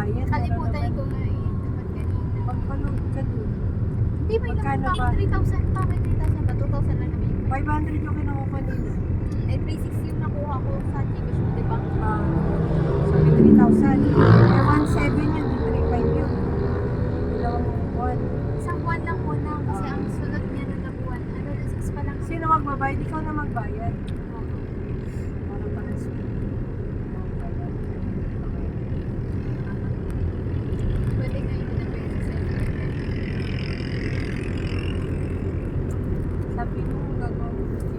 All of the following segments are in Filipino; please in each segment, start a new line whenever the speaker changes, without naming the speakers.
magbayad.
Kalimutan ko nga eh. Dapat kanina.
Pagpanood ka dun.
Hindi, may naman
Magkano
pa
ba?
ako 3,000 pa. May 3,000 ba? 2,000 lang naman yung
500 yung kinuha ko nila.
Eh, 360 yung nakuha ko sa Gcash mo, di ba?
Sabi 3,000. Eh, 1,700 yun. Di 3,500 yun. Dalawang buwan.
Isang buwan lang muna kasi ang sunod niya na buwan, ano, 6 pa lang.
Sino magbabayad? Ikaw na magbayad. Para pares mo.
Pwede ngayon na pwede sa
Sabi mo, gagawa mo dito.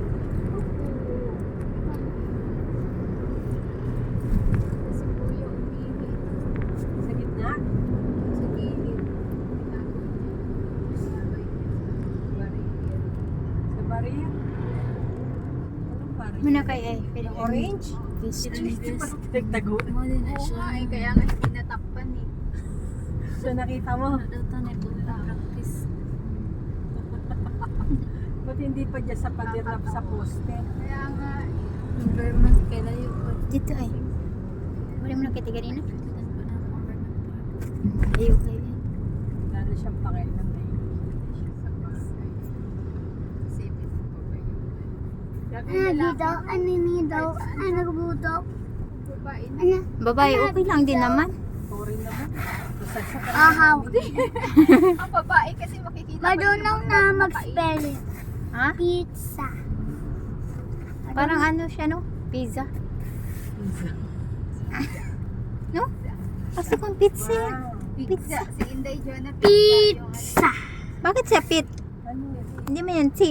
Kasi kuya umihi.
Sa gitna?
Sa gilid. Tinago niya. Sabay niya sa barrier.
Sa barrier? Anong barrier?
Muna kay ay.
Yung orange? Hindi pa nagtago.
Mo din na
Oo
siya.
nga eh, kaya nga hindi natakpan eh.
So nakita mo,
Dito na ito practice.
ba't hindi pa dyan sa padirap sa poste?
Kaya nga,
Environment kailayo po. Dito ay. Wala mo nakita ganina? Ayaw kayo.
Wala na siyang pakialam na yun.
sa bus ay sipin mo pa ba yun? Sabi
Ano
nila
dito? Ano ni daw? Ano buto?
babae na.
Ano?
Babae, okay lang din naman.
Sorry naman. Basta siya ka
Ahaw.
Ang babae kasi makikita mo
Marunong
yung
na
mga
mag-spell.
Ha?
Pizza.
Parang ano siya no? Pizza. No? Kasi kung pizza yan.
Wow.
Pizza. Si Inday Jonah
Pizza.
Bakit siya pit?
Ano yun?
Hindi mo yan si.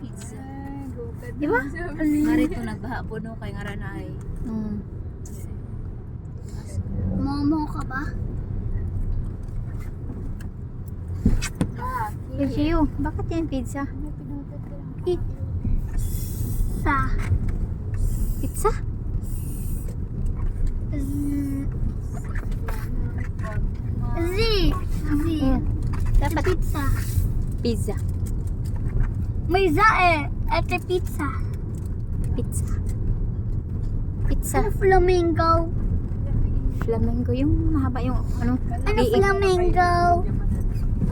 Pizza.
Di ba?
Marito nagbaha po no kay ngaranay.
Hmm.
Momo ka ba?
Pizza yun. Bakit yan pizza?
Sa.
Pizza?
Z. Z.
Hmm. Dapat
Pizza.
pizza.
May za eh. Ito pizza.
Pizza. Pizza.
Ano flamingo?
Flamingo yung mahaba yung ano?
Ano
liig.
flamingo?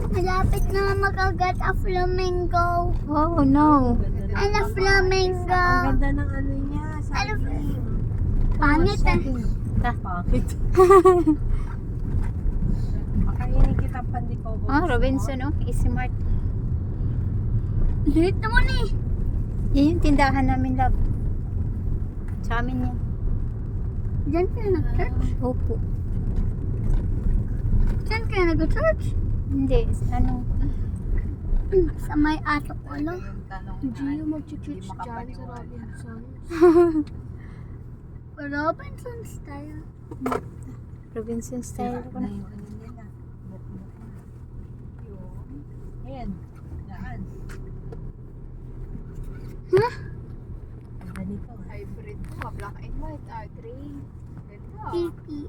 Malapit na makagat ang flamingo.
Oh no.
Ano flamingo?
Ang ganda ng ano niya.
Ano?
Saging.
Pangit eh.
Pangit. Makainin kita pandiko ko.
Oh, Robinson oh. Easy Mart.
Late naman eh.
Yan yung tindahan namin, love. Sa amin yan.
Diyan ka nag-church?
Opo.
Diyan ka nag-church?
Hindi. Ano?
Sa may ato ko lang.
Gio mag-church dyan sa Robinson.
Robinson style.
Robinson style ko na.
Ayan. Yan.
Huh?
Ganito.
Hybrid ko, black and white, gray. Ganda.
Titi.